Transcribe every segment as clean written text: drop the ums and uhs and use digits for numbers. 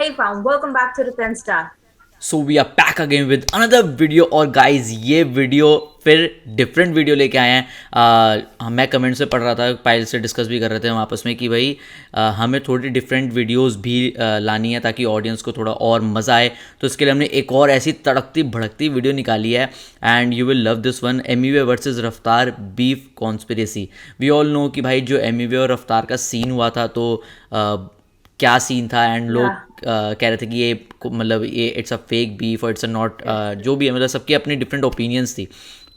Hey fam, welcome back to the 10 Star. So we are back again with another video. और guys ये video फिर different video लेके आए हैं। मैं कमेंट्स में पढ़ रहा था, पायल से डिस्कस भी कर रहे थे हम आपस में कि भाई हमें थोड़ी डिफरेंट वीडियोस भी लानी है ताकि ऑडियंस को थोड़ा और मज़ा आए। तो इसके लिए हमने एक और ऐसी तड़कती भड़कती वीडियो निकाली है and you will love this one. Emiway versus Raftaar beef conspiracy. We all know कि भाई जो एमिवे और रफ्तार का सीन हुआ था तो क्या सीन था एंड लोग कह रहे थे कि ये मतलब ये इट्स अ फेक बीफ और इट्स अ नॉट जो भी है, मतलब सबकी अपनी डिफरेंट ओपिनियंस थी।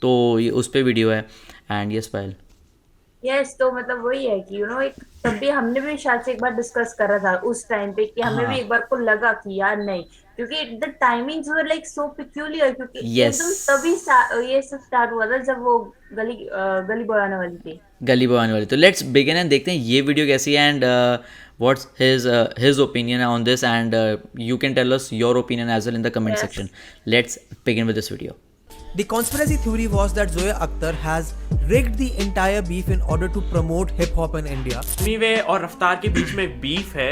तो ये उस पर वीडियो है एंड यस पायल। यस तो मतलब वही है कि एक तब भी हमने भी शायद से एक बार डिस्कस करा था उस टाइम पे कि हमें भी हाँ एक बार को लगा कि यार नहीं, क्योंकि the timings were like so peculiar, क्योंकि यस, एकदम तभी ये सब स्टार्ट हुआ था जब वो गली बॉय आने वाली थी। गली बॉय आने वाली। तो लेट्स बिगिन एंड देखते हैं ये वीडियो कैसी है and what's his opinion on this and you can tell us your opinion as well in the comment yes section. Let's begin with this video. The conspiracy theory was that Zoya Akhtar has rigged the entire beef in order to promote hip hop in India. मीवे और रफ्तार के बीच में beef है,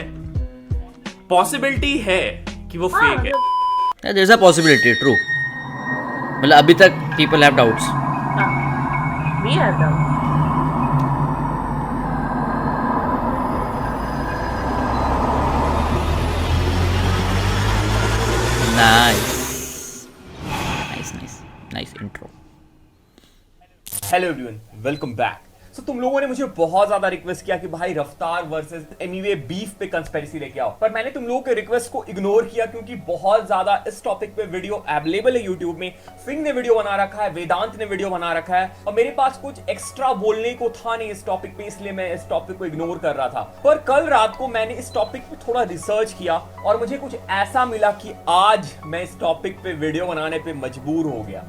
possibility है कि वो हाँ fake है। मतलब there is a possibility, true. मतलब अभी तक पीपल हैव डाउट्स। भी है तब। Nice nice nice nice intro. Hello everyone, welcome back. So तुम लोगों ने मुझे बहुत ज्यादा रिक्वेस्ट किया कि भाई रफ्तार वर्सेस एमिवे बीफ पे कंस्पिरेसी लेके आओ, पर मैंने तुम लोगों के रिक्वेस्ट को इग्नोर किया क्योंकि बहुत ज्यादा इस टॉपिक पे वीडियो अवेलेबल है यूट्यूब में। फिंग ने वीडियो बना रखा है, वेदांत ने वीडियो बना रखा है और मेरे पास कुछ एक्स्ट्रा बोलने को था नहीं इस टॉपिक पे, इसलिए मैं इस टॉपिक को इग्नोर कर रहा था। पर कल रात को मैंने इस टॉपिक पे थोड़ा रिसर्च किया और मुझे कुछ ऐसा मिला कि आज मैं इस टॉपिक पे वीडियो बनाने पे मजबूर हो गया।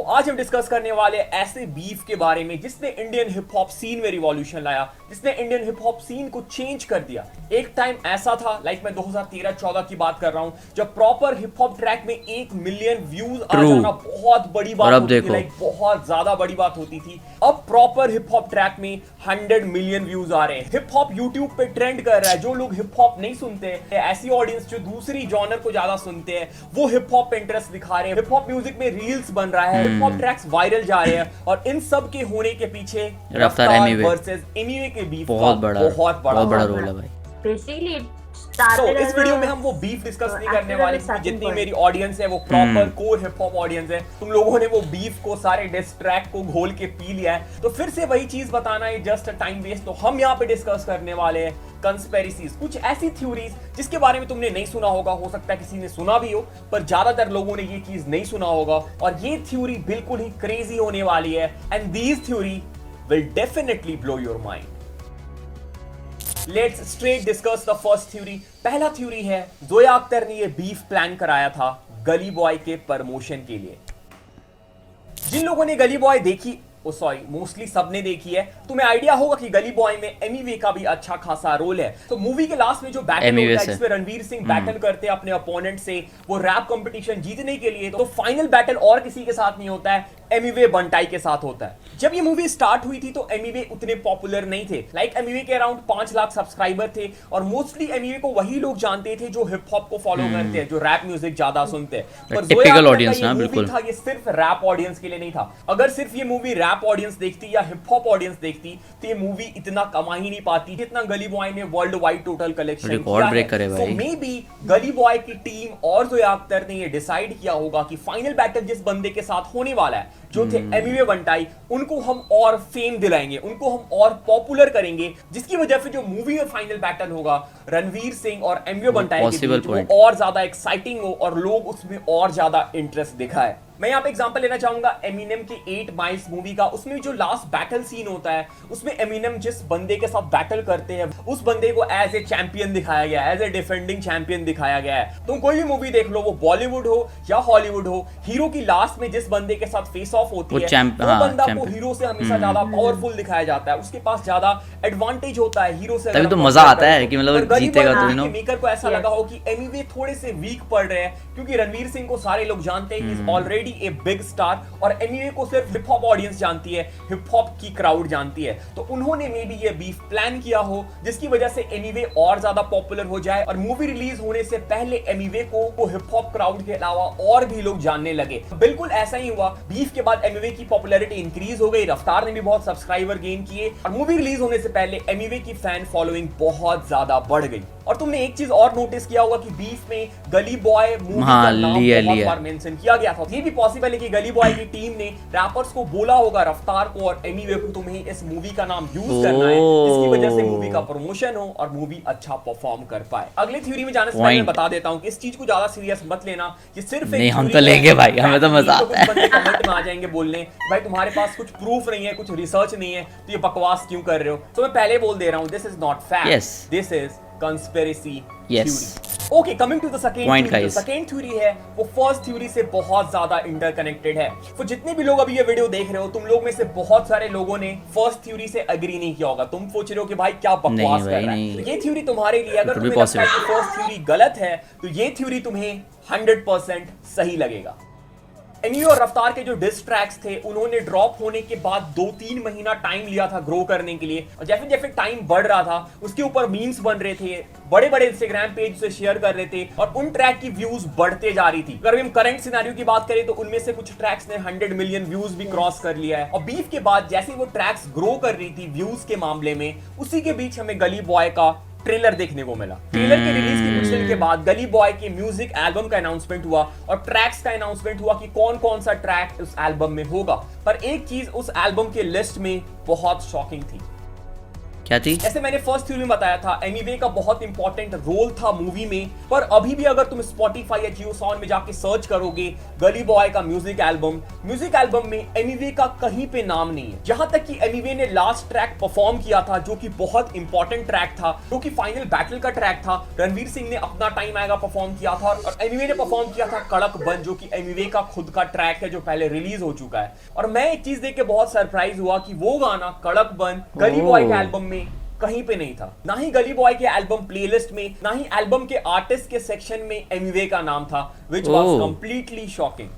आज हम डिस्कस करने वाले ऐसे बीफ के बारे में जिसने इंडियन हिप हॉप सीन में रिवॉल्यूशन लाया, जिसने इंडियन हिप हॉप सीन को चेंज कर दिया। एक टाइम ऐसा था, लाइक मैं 2013-14 की बात कर रहा हूं, जब प्रॉपर हिप हॉप ट्रैक में 1 मिलियन व्यूज आ जाना बहुत बड़ी बात होती थी, लाइक बहुत ज्यादा बड़ी बात होती थी। अब प्रॉपर हिप हॉप ट्रैक में 100 मिलियन व्यूज आ रहे हैं। हिप हॉप यूट्यूब पे ट्रेंड कर रहा है। जो लोग हिप हॉप नहीं सुनते, ऐसी ऑडियंस जो दूसरी जॉनर को ज्यादा सुनते हैं, वो हिप हॉप पे इंटरेस्ट दिखा रहे हैं। हिप हॉप म्यूजिक में रील्स बन रहा है, हिप हॉप ट्रैक्स वायरल जा रहे हैं और इन सब के होने के पीछे रफ्तार वर्सेस एमिवे के बीफ बहुत बड़ा रोल है भाई। बेसिकली तो इस वीडियो में हम वो बीफ डिस्कस नहीं करने वाले क्योंकि जितनी मेरी ऑडियंस है वो proper core hip hop audience है। तुम लोगों ने वो बीफ को, सारे डिस ट्रैक को घोल के पी लिया है, तो फिर से वही चीज बताना है जस्ट अ टाइम वेस्ट। तो हम यहाँ पे डिस्कस करने वाले हैं कंस्पिरेसीज, कुछ ऐसी थ्योरीज जिसके बारे में तुमने नहीं सुना होगा, हो सकता है किसी ने सुना भी हो, पर ज्यादातर लोगों ने ये चीज नहीं सुना होगा और ये थ्योरी बिल्कुल ही क्रेजी होने वाली है and these theory will definitely blow your mind. Let's straight discuss the first theory. पहला थ्योरी है, जोया अख्तर ने ये बीफ प्लान कराया था गली बॉय के प्रमोशन के लिए। जिन लोगों ने गली बॉय देखी, मोस्टली सबने देखी है, तुम्हें आइडिया होगा कि गली बॉय में एमिवे का भी अच्छा खासा रोल है। तो मूवी के लास्ट में जो बैटल होता है जिसमें रणवीर सिंह बैटल करते हैं अपने अपोनेंट से, वो रैप कंपटीशन जीतने के लिए, तो फाइनल बैटल और किसी के साथ नहीं होता है, एमिवे बंटाई के साथ होता है। जब ये मूवी स्टार्ट हुई थी तो एमिवे उतने पॉपुलर नहीं थे, लाइक एमिवे के अराउंड 5 लाख सब्सक्राइबर थे और मोस्टली एमिवे को वही लोग जानते थे जो हिप हॉप को फॉलो करते हैं, जो रैप म्यूजिक ज्यादा सुनते हैं। पर टिपिकल ऑडियंस ना, बिल्कुल था, ये सिर्फ रैप ऑडियंस के लिए नहीं था। अगर सिर्फ ये मूवी रैप ऑडियंस देखती या हिप हॉप ऑडियंस देखती तो ये मूवी इतना कमा ही नहीं पाती जितना गली बॉय ने world wide total collection record break करे भाई। तो मे बी गली बॉय की टीम और जोया अख्तर ने ये डिसाइड किया होगा कि फाइनल बैटल जिस बंदे के साथ होने वाला है, जो थे एमिवे बंटाई, उनको हम और फेम दिलाएंगे, उनको हम और पॉपुलर करेंगे, जिसकी वजह से जो मूवी में फाइनल बैटल होगा रणवीर सिंह और एमिवे बंटाई के बीच, वो और ज्यादा एक्साइटिंग हो और लोग उसमें और ज्यादा इंटरेस्ट दिखाए। मैं यहाँ पे एग्जांपल लेना चाहूंगा एमिनेम के 8 माइल्स मूवी का। उसमें जो लास्ट बैटल सीन होता है, उसमें एमिनेम जिस बंदे के साथ बैटल करते हैं, उस बंदे को एज ए चैंपियन दिखाया गया है, एज ए डिफेंडिंग चैंपियन दिखाया गया है। तुम कोई भी मूवी देख लो, वो बॉलीवुड हो या हॉलीवुड हो, हीरो की लास्ट में जिस बंदे के साथ फेस ऑफ होती है, वो बंदा को हीरो से हमेशा ज्यादा पावरफुल दिखाया जाता है, उसके पास ज्यादा एडवांटेज होता है हीरो से। तभी तो मजा आता है कि मतलब जीतेगा तो, यू नो। मेकर को ऐसा लगा हो कि एमिवे थोड़े से वीक पड़ रहे हैं क्योंकि रणवीर सिंह को सारे लोग जानते हैं, he is already already a big star और एमिवे को सिर्फ हिप हॉप ऑडियंस जानती है, हिप हॉप की क्राउड जानती है, तो उन्होंने मे बी ये बीफ प्लान किया हो जिसकी वजह से एमिवे और ज्यादा पॉपुलर हो जाए और मूवी रिलीज होने से पहले एमिवे को हिप हॉप क्राउड के अलावा और भी लोग जानने लगे। बिल्कुल ऐसा ही हुआ, बीफ के बाद एमिवे की पॉपुलैरिटी इंक्रीज हो गई, रफ्तार ने भी बहुत सब्सक्राइबर गेन किए और मूवी रिलीज होने से पहले एमिवे की फैन फॉलोइंग बहुत ज्यादा बढ़ गई। और तुमने एक चीज और नोटिस किया होगा कि बीफ में गली बॉय मूवी का नाम बहुत बार मेंशन किया गया था। ये भी पॉसिबल है कि गली बॉय की टीम ने रैपर्स को बोला होगा रफ्तार को और एमिवे को तुम्हें इस मूवी का नाम यूज करना है, इसकी वजह से मूवी का प्रमोशन हो और मूवी अच्छा परफॉर्म कर पाए। अगले थ्योरी में जाने से पहले मैं बता देता हूं कि इस चीज को ज्यादा सीरियस मत लेना, ये सिर्फ नहीं, हम तो लेंगे भाई, हमें तो मजा आता है। बंदे कमेंट में आ जाएंगे बोलने भाई तुम्हारे पास कुछ प्रूफ नहीं है, कुछ रिसर्च नहीं है, तो ये बकवास क्यों कर रहे हो। तो मैं पहले बोल दे रहा हूं, this is not fact, this is conspiracy theory. Okay, coming to the second point, theory. guys. The second theory है वो first theory से बहुत ज्यादा इंटरकनेक्टेड है। तो जितने भी लोग अभी ये वीडियो देख रहे हो, तुम लोग में से बहुत सारे लोगों ने फर्स्ट थ्योरी से एग्री नहीं किया होगा। तुम सोच रहे हो कि भाई क्या बकवास कर रहा है। तो ये थ्योरी तुम्हारे लिए, अगर तुम्हें लगता है कि फर्स्ट थ्योरी गलत है, तो ये थ्योरी तुम्हें 100% सही लगेगा। एमिवे और रफ्तार के जो डिस ट्रैक्स थे उन्होंने ड्रॉप होने के बाद 2-3 महीना टाइम लिया था ग्रो करने के लिए, और जैसे जैसे टाइम बढ़ रहा था उसके ऊपर मीम्स बन रहे थे, बड़े बड़े इंस्टाग्राम पेज से शेयर कर रहे थे और उन ट्रैक की व्यूज बढ़ते जा रही थी। अगर हम करंट सिनेरियो की बात करें तो उनमें से कुछ ट्रैक्स ने 100 मिलियन व्यूज भी क्रॉस कर लिया है। और बीफ के बाद जैसे वो ट्रैक्स ग्रो कर रही थी व्यूज के मामले में, उसी के बीच हमें गली बॉय का ट्रेलर देखने को मिला। ट्रेलर के रिलीज के कुछ दिन के बाद गली बॉय के म्यूजिक एल्बम का अनाउंसमेंट हुआ और ट्रैक्स का अनाउंसमेंट हुआ कि कौन कौन सा ट्रैक उस एल्बम में होगा। पर एक चीज उस एल्बम के लिस्ट में बहुत शॉकिंग थी। क्या थी? जैसे मैंने फर्स्ट थ्योरी में बताया था, एमिवे का बहुत इंपॉर्टेंट रोल था मूवी में, पर अभी भी अगर तुम स्पॉटिफाई या जियो साउंड में जाके सर्च करोगे गली बॉय का म्यूजिक एल्बम में एमिवे का कहीं पे नाम नहीं है। जहां तक कि एमिवे ने लास्ट ट्रैक परफॉर्म किया था जो कि बहुत इंपॉर्टेंट ट्रैक था, जो कि फाइनल बैटल का ट्रैक था। रणवीर सिंह ने अपना टाइम आएगा परफॉर्म किया था और एमिवे ने परफॉर्म किया था कड़क बन, जो कि एमिवे का खुद का ट्रैक है जो पहले रिलीज हो चुका है। और मैं एक चीज देख के बहुत सरप्राइज हुआ कि वो गाना कड़क बन गली बॉय के एल्बम में कहीं पे नहीं था, ना ही गली बॉय के एल्बम प्लेलिस्ट में, ना ही एल्बम के आर्टिस्ट के सेक्शन में एमिवे का नाम था, which was completely shocking।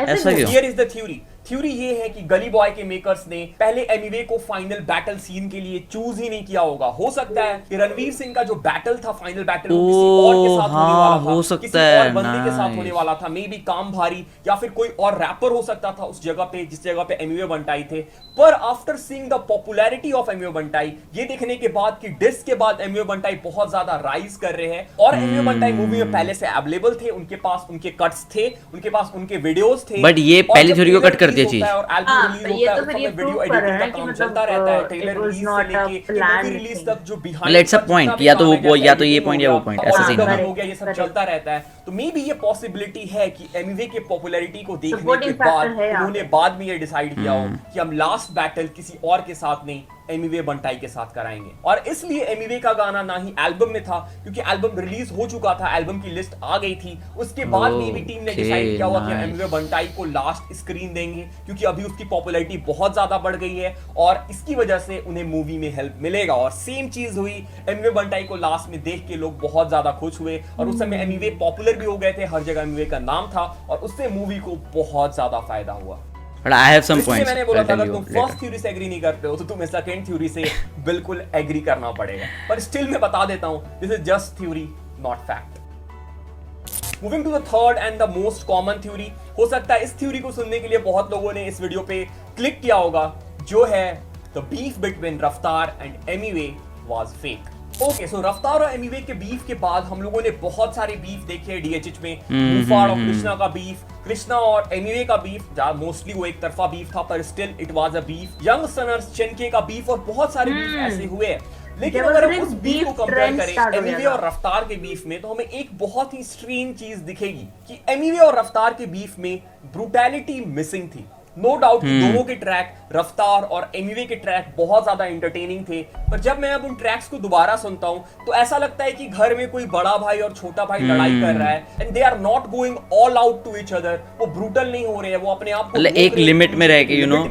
ऐसा क्यों? Here is the theory। Theory ये है कि गली बॉय के मेकर्स ने पहले एमिवे को फाइनल बैटल सीन के लिए चूज ही नहीं किया होगा। हो सकता है कि रणवीर सिंह का जो बैटल था, फाइनल बैटल, वो किसी और के साथ होने वाला था, हो सकता किसी है, और बंदे के साथ होने वाला था, मे बी काम भारी या फिर कोई और रैपर हो सकता था उस जगह पे जिस जगह पे एमिवे बंटाई थे। पर after seeing the popularity of Emiway Bantai, ये देखने के बाद कि डिस के बाद एमिवे बंटाई बहुत ज्यादा राइज कर रहे हैं और एमिवे बंटाई मूवी में पहले से अवेलेबल थे, उनके पास उनके कट्स थे, उनके पास उनके वीडियोस थे, बट ये पहली थ्योरी को कट कर दिया चीज। ये तो फिर ये वीडियो एडिटिंग का काम चलता रहता है, ट्रेलर रिलीज से लेके मूवी रिलीज तक जो बिहाइंड इट्स अ पॉइंट, या तो वो या तो ये पॉइंट या वो पॉइंट, ऐसा सीन हो गया, ये सब चलता रहता है। तो मे बी ये पॉसिबिलिटी है कि एमिवे के पॉपुलैरिटी को देखने के बाद उन्होंने बाद में ये डिसाइड किया हो कि हम लास्ट बैटल किसी और के साथ नहीं, एमिवे बंटाई के साथ कराएंगे। और इसलिए एमिवे का गाना ना ही एल्बम में था, क्योंकि एल्बम रिलीज हो चुका था, एल्बम की लिस्ट आ गई थी। उसके बाद में भी टीम ने डिसाइड किया हुआ कि एमिवे बंटाई को लास्ट स्क्रीन देंगे, क्योंकि अभी उसकी पॉपुलैरिटी बहुत ज्यादा बढ़ गई है और इसकी वजह से उन्हें मूवी में हेल्प मिलेगा। और सेम चीज हुई, एमिवे बंटाई को लास्ट में देख के लोग बहुत ज्यादा खुश हुए और उस समय एमिवे पॉपुलर भी हो गए थे, हर जगह एमिवे का नाम था और उससे मूवी को बहुत ज्यादा फायदा हुआ। But I have some points. मैंने बोला था अगर तुम फर्स्ट थ्योरी से एग्री नहीं करते हो तो तुम्हें सेकंड थ्योरी से बिल्कुल एग्री करना पड़ेगा। पर स्टिल मैं बता देता हूं, this is just theory, not fact. Moving to the third and the most common theory. हो सकता है इस थ्योरी को सुनने के लिए बहुत लोगों ने इस वीडियो पे क्लिक किया होगा, जो है the beef between Raftaar and Emiway was fake. Okay, so Raftaar और एमिवे के बीफ के बाद हम लोगों ने बहुत सारे बीफ देखे डीएचएच में। मुफाड़ और कृष्णा का बीफ, कृष्णा और एमिवे का बीफ, मोस्टली वो एक तरफा बीफ था पर still it was a beef. Young stunners चेनके का बीफ और बहुत सारे बीफ ऐसे हुए हैं। लेकिन अगर हम उस बीफ को कंपेयर करें एमिवे और रफ्तार के बीफ में, तो हमें एक बहुत ही स्ट्रेंज चीज दिखेगी कि एमिवे और रफ्तार के बीफ में ब्रूटैलिटी मिसिंग थी। नो डाउट दोनों के ट्रैक, रफ्तार और एमिवे के ट्रैक बहुत ज्यादा एंटरटेनिंग थे, पर जब मैं अब उन ट्रैक्स को दोबारा सुनता हूं तो ऐसा लगता है कि घर में कोई बड़ा भाई और छोटा भाई लड़ाई कर रहा है and they are not going all out to each other. वो ब्रूटल नहीं हो रहे हैं, वो अपने आप को एक लिमिट में रह के, यू नो,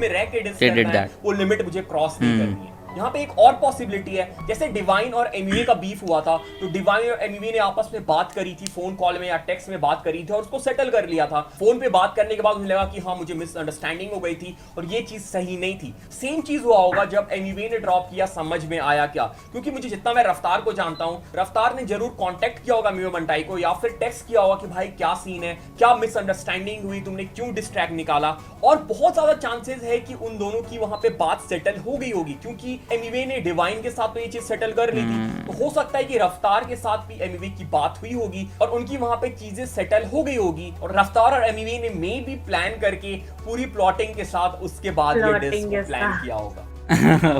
वो लिमिट मुझे क्रॉस नहीं करनी है। यहाँ पे एक और पॉसिबिलिटी है, जैसे डिवाइन और एमवे का बीफ हुआ था, तो डिवाइन और एमवे ने आपस में बात करी थी, फोन कॉल में या टेक्स्ट में बात करी थी और उसको सेटल कर लिया था। फोन पे बात करने के बाद मुझे लगा कि हाँ मुझे मिसअंडरस्टैंडिंग हो गई थी और ये चीज सही नहीं थी। सेम चीज हुआ होगा जब एमवे ने ड्रॉप किया, समझ में आया क्या, क्योंकि मुझे जितना मैं रफ्तार को जानता हूं, रफ्तार ने जरूर कांटेक्ट किया होगा एमवे बंटाई को या फिर टेक्स्ट किया होगा कि भाई क्या सीन है, क्या मिसअंडरस्टैंडिंग हुई, तुमने क्यों डिस्ट्रैक्ट निकाला, और बहुत ज्यादा चांसेस है कि उन दोनों की वहां पे बात सेटल हो गई होगी, क्योंकि एमवे ने डिवाइन के साथ तो ये चीज सेटल कर ली थी। तो हो सकता है कि रफ्तार के साथ भी एमवे की बात हुई होगी और उनकी वहां पे चीजें सेटल हो गई होगी और रफ्तार और एमवे ने मे भी प्लान करके पूरी प्लॉटिंग के साथ उसके बाद ये डिस को प्लान किया होगा।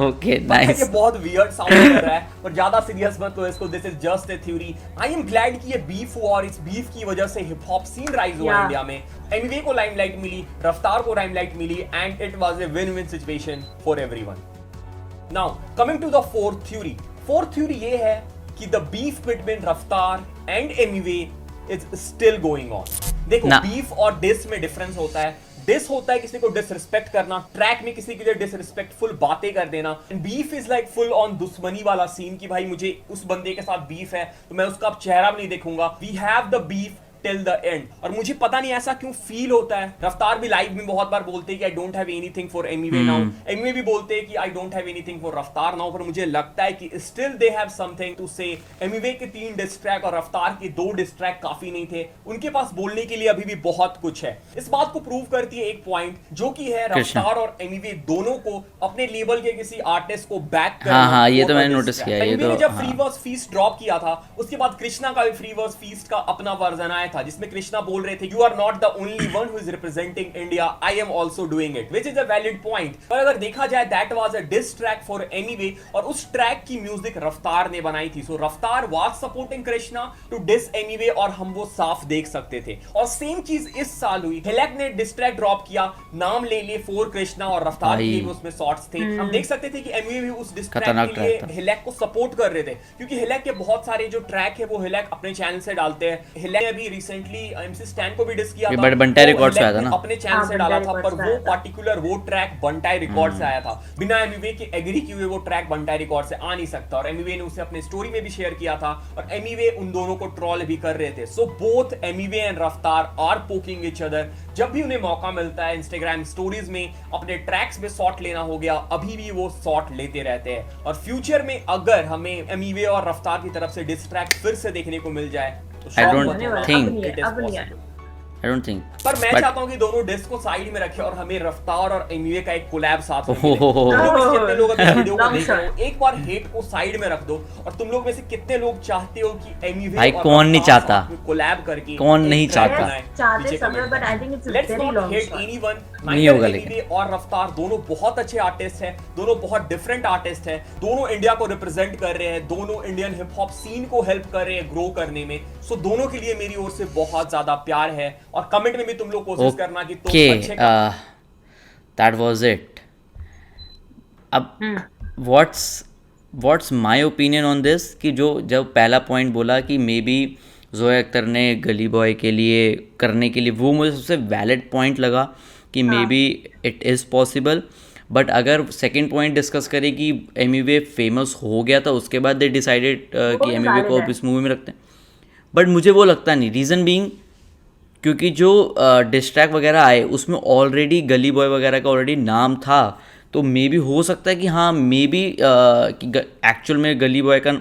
ओके ये नाइस। बहुत वियर्ड साउंड कर रहा है और ज्यादा सीरियस मत लो इसको, this is just a theory. I am glad कि ये बीफ हुआ और इस बीफ की वजह से हिप हॉप सीन राइज हुआ इंडिया में। एमवे को लाइमलाइट मिली, रफ्तार को लाइमलाइट मिली and it was a win win situation for everyone. Now coming to the fourth theory. Fourth theory ये है कि the beef between Raftaar and Emiway is still going on. देखो बीफ और डिस में डिफरेंस होता है। डिस होता है किसी को डिसरिस्पेक्ट करना, ट्रैक में किसी के लिए डिसरिस्पेक्टफुल बातें कर देना। Beef is like full on दुश्मनी वाला सीन कि भाई मुझे उस बंदे के साथ बीफ है तो मैं उसका अब चेहरा भी नहीं देखूंगा। We have the beef till the end. और मुझे पता नहीं ऐसा क्यों फील होता है। रफ्तार भी लाइव में बहुत बार बोलते हैं कि I don't have anything for Emiway now, Emiway भी बोलते हैं कि I don't have anything for Raftaar now, पर मुझे लगता है कि still they have something to say. Emiway के 3 डिस ट्रैक और रफ्तार के 2 डिस ट्रैक काफी नहीं थे, उनके पास बोलने के लिए अभी भी बहुत कुछ है। इस बात को प्रूव करती है एक पॉइंट जो कि है रफ्तार और एमवे दोनों को अपने लेवल के किसी आर्टिस्ट को बैक करना। हाँ ये तो मैंने नोटिस किया। ये तो जब फ्री वर्स फीस्ट ड्रॉप किया था उसके बाद कृष्णा का भी फ्री वर्स फीस्ट का अपना वर्जन आया था जिसमें कृष्णा बोल रहे थे you are not the only one who is representing India, I am also doing it, which is a valid point. पर अगर देखा जाए that was a diss track for Emiway और उस ट्रैक की म्यूजिक रफ्तार ने बनाई थी। सो Raftaar was supporting Krishna to diss Emiway और हम वो साफ देख सकते थे। और सेम चीज इस साल हुई। हिलेक ने डिस ट्रैक ड्रॉप किया, नाम ले लिए फॉर कृष्णा और रफ्तार के भी उसमें शॉट्स थे। हम देख सकते थे कि एमवे भी उस डिस ट्रैक के लिए हिलेक को सपोर्ट कर रहे थे क्योंकि हिलेक के बहुत सारे जो ट्रैक है वो हिलेक अपने चैनल से डालते हैं। हिलेक ने भी रिसेंटली एमसी स्टैन को भी डिस किया था, बंटाई रिकॉर्ड्स पे आया था ना, अपने चैनल से डाला था, पर वो पार्टिकुलर वो ट्रैक बंटाई रिकॉर्ड से आया था। बिना एमवे के एग्री किए हुए वो ट्रैक बंटाई रिकॉर्ड से आ नहीं सकता और एमवे ने उसे अपने स्टोरी में भी शेयर किया था और एमवे उन दोनों को ट्रोल भी कर रहे थे। सो बोथ एमवे एंड रफ्तार आर पोकिंग ईच अदर। जब भी उन्हें मौका मिलता है इंस्टाग्राम स्टोरीज में अपने ट्रैक्स में शॉट लेना हो गया, अभी भी वो शॉट लेते रहते हैं। और फ्यूचर में अगर हमें एमवे और रफ्तार की तरफ से डिस ट्रैक फिर से देखने को मिल जाए तो I don't think पर मैं चाहता हूं कि दोनों डिस्क को साइड में रखें और हमें रफ्तार और एमवे का एक कोलैब साथ में मिले। तुम लोग में से कितने लोग अभी वीडियो को देख रहे हो, एक बार हेट को साइड में रख दो और तुम लोग में से कितने लोग चाहते हो कि एमवे भाई कौन नहीं चाहता, कोलैब करके, कौन नहीं चाहता, चाहते सब लोग, but I think it's let's very not long hate shot. Anyone. नहीं होगा लेकिन। एमवे और रफ्तार दोनों बहुत अच्छे आर्टिस्ट हैं, दोनों बहुत डिफरेंट आर्टिस्ट हैं, दोनों इंडिया को रिप्रेजेंट कर रहे हैं, दोनों इंडियन हिप हॉप सीन को हेल्प कर रहे हैं ग्रो करने में। सो दोनों के लिए मेरी ओर से बहुत ज्यादा प्यार है और कमेंट में भी तुम लोग कोशिश करना कि तुम अच्छे दैट वाज इट। अब what's my opinion on this कि जो जब पहला पॉइंट बोला कि मे बी ज़ोया अख्तर ने गली बॉय के लिए करने के लिए, वो मुझे सबसे वैलिड पॉइंट लगा कि may be it is possible. But अगर सेकंड पॉइंट डिस्कस करें कि एमवे फेमस हो गया था उसके बाद दे डिसाइडेड कि एमवे को इस मूवी में रखते हैं, बट मुझे वो लगता नहीं। रीज़न बीइंग क्योंकि जो डिस्ट्रैक्ट वगैरह आए उसमें ऑलरेडी गली बॉय वगैरह का ऑलरेडी नाम था, तो मे बी हो सकता है कि हाँ मे बी एक्चुअल में गली बॉय का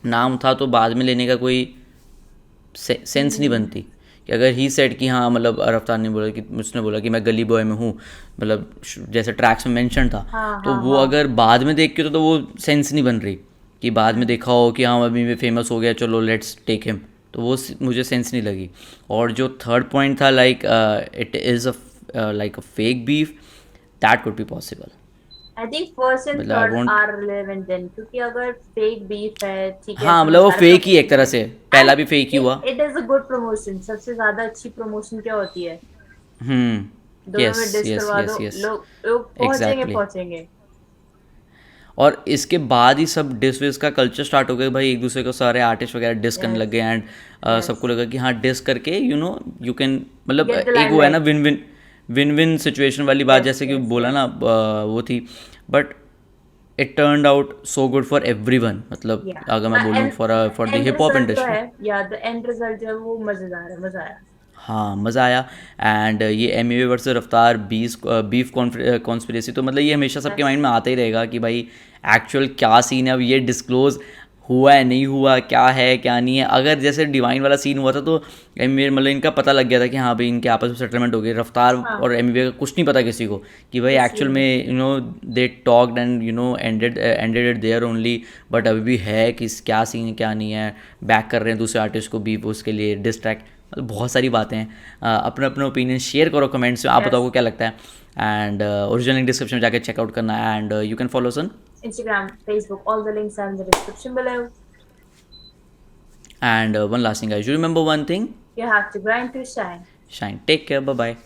नाम था तो बाद में लेने का कोई सेंस नहीं बनती कि अगर ही सेड कि हाँ मतलब रफ्तार ने बोला कि उसने बोला कि मैं गली बॉय में हूँ, मतलब जैसे ट्रैक्स में मेंशन था, तो वो अगर बाद में देख के तो वो सेंस नहीं बन रही कि बाद में देखा हो कि हाँ अभी में फेमस हो गया चलो लेट्स टेक हिम, तो वो मुझे सेंस नहीं लगी। और जो थर्ड पॉइंट था like it is like a fake beef, that could be possible. I think first and third are relevant then, क्योंकि अगर फेक बीफ है ठीक है, हाँ मतलब वो फेक ही एक तरह से, पहला भी फेक ही हुआ। It is a good promotion. सबसे ज्यादा अच्छी प्रमोशन क्या होती है? यस यस यस लोग पहुंचेंगे। और इसके बाद ही सब डिस विस का कल्चर स्टार्ट हो गया भाई, एक दूसरे को सारे आर्टिस्ट वगैरह डिस करने लग गए एंड सबको लगा कि हाँ डिस करके यू कैन मतलब एक वो है ना विन विन सिचुएशन वाली बात, जैसे कि बोला ना वो थी। But it turned out so good for everyone, मतलब Yeah. अगर मैं बोलूँ for the end hip hop result जो इंडस्ट्री। है, या द एंड रिजल्ट जो है वो मजेदार है, मजा आया। हाँ मज़ा आया। एंड ये M versus Raftaar beef conspiracy, तो मतलब ये हमेशा सबके माइंड में आता ही रहेगा कि भाई एक्चुअल क्या सीन है, अब ये डिस्क्लोज़ हुआ है नहीं हुआ, क्या है क्या नहीं है। अगर जैसे डिवाइन वाला सीन हुआ था तो एम मतलब इनका पता लग गया था कि हाँ भाई इनके आपस में सेटलमेंट हो गई। रफ्तार हाँ। और एम का कुछ नहीं पता किसी को कि भाई एक्चुअल में they talked and ended it there only. But अभी भी है कि क्या सीन है क्या नहीं है, बैक कर रहे हैं दूसरे आर्टिस्ट को बीफ उसके लिए डिस्ट्रैक्ट, मतलब बहुत सारी बातें हैं। अपना अपना ओपिनियन शेयर करो कमेंट्स में, आप बताओ आपको क्या लगता है। एंड ओरिजिनल लिंक डिस्क्रिप्शन में जाकर चेकआउट करना है। And you can follow us on Instagram, Facebook, all the links are in the description below. And one last thing guys, you remember one thing, You have to grind to shine. Shine, take care, bye bye.